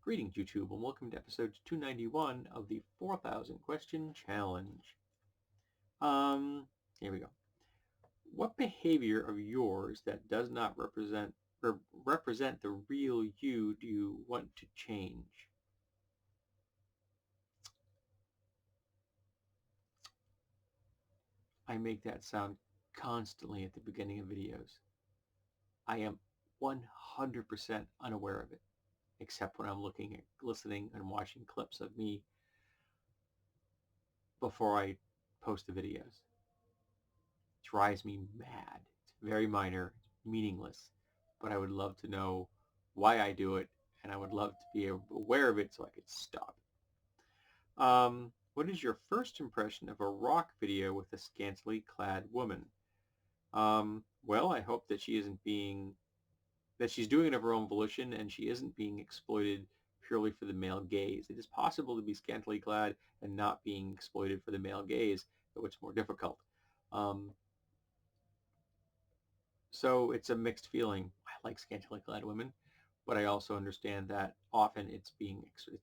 Greetings, YouTube, and welcome to episode 291 of the 4,000 Question Challenge. Here we go. What behavior of yours that does not represent the real you do you want to change? I make that sound constantly at the beginning of videos. I am 100% unaware of it, except when I'm listening, and watching clips of me before I post the videos. It drives me mad. It's very minor, meaningless, but I would love to know why I do it, and I would love to be aware of it so I could stop it. What is your first impression of a rock video with a scantily clad woman? Well, I hope that that she's doing it of her own volition and she isn't being exploited purely for the male gaze. It is possible to be scantily clad and not being exploited for the male gaze, though it's more difficult. So it's a mixed feeling. I like scantily clad women, but I also understand that often it's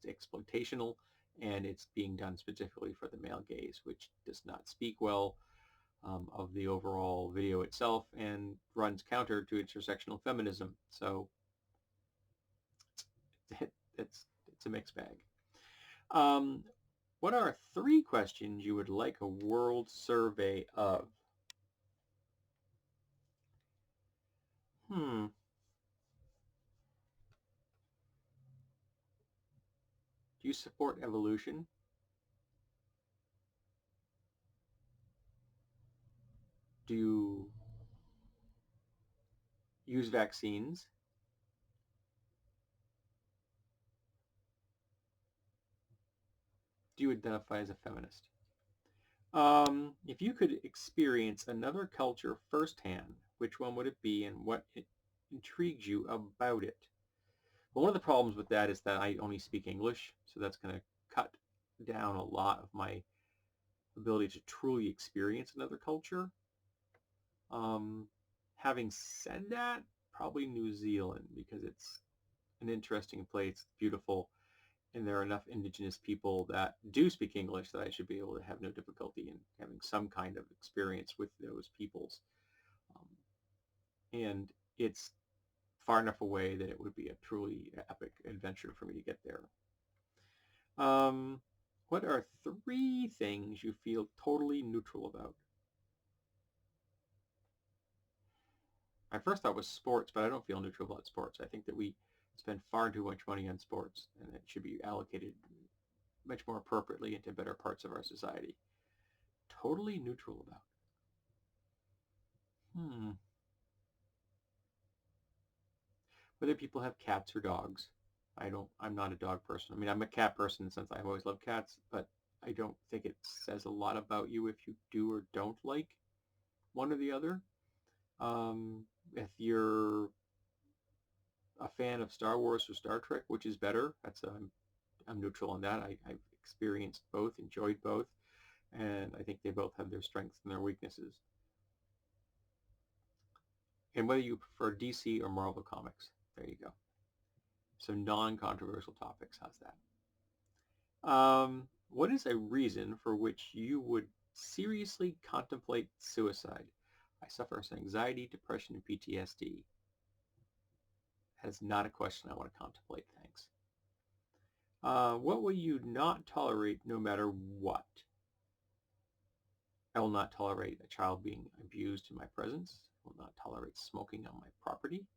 exploitational and it's being done specifically for the male gaze, which does not speak well of the overall video itself and runs counter to intersectional feminism. So it's a mixed bag. What are 3 questions you would like a world survey of? Do you support evolution? Do you use vaccines? Do you identify as a feminist? If you could experience another culture firsthand, which one would it be and what intrigues you about it? Well, one of the problems with that is that I only speak English, so that's going to cut down a lot of my ability to truly experience another culture. Having said that, probably New Zealand, because it's an interesting place, it's beautiful, and there are enough indigenous people that do speak English that I should be able to have no difficulty in having some kind of experience with those peoples. And it's far enough away that it would be a truly epic adventure for me to get there. What are 3 things you feel totally neutral about? My first thought was sports, but I don't feel neutral about sports. I think that we spend far too much money on sports, and it should be allocated much more appropriately into better parts of our society. Totally neutral about. Whether people have cats or dogs. I'm not a dog person. I mean, I'm a cat person in the sense I've always loved cats, but I don't think it says a lot about you if you do or don't like one or the other. If you're a fan of Star Wars or Star Trek, which is better, I'm neutral on that. I've experienced both, enjoyed both, and I think they both have their strengths and their weaknesses. And whether you prefer DC or Marvel Comics, there you go. Some non-controversial topics. How's that? What is a reason for which you would seriously contemplate suicide? I suffer from anxiety, depression, and PTSD. That is not a question I want to contemplate, thanks. What will you not tolerate no matter what? I will not tolerate a child being abused in my presence. I will not tolerate smoking on my property.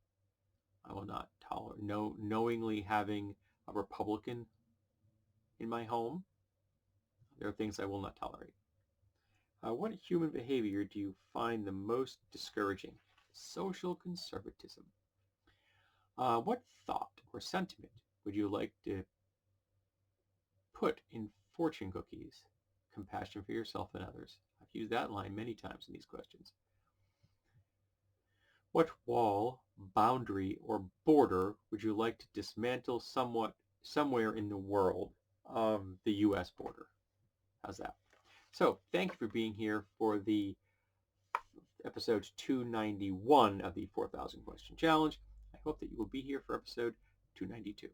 I will not tolerate knowingly having a Republican in my home. There are things I will not tolerate. What human behavior do you find the most discouraging? Social conservatism. What thought or sentiment would you like to put in fortune cookies? Compassion for yourself and others. I've used that line many times in these questions. What wall, boundary, or border would you like to dismantle somewhere in the world of the U.S. border? How's that? So thank you for being here for the episode 291 of the 4,000 Question Challenge. I hope that you will be here for episode 292.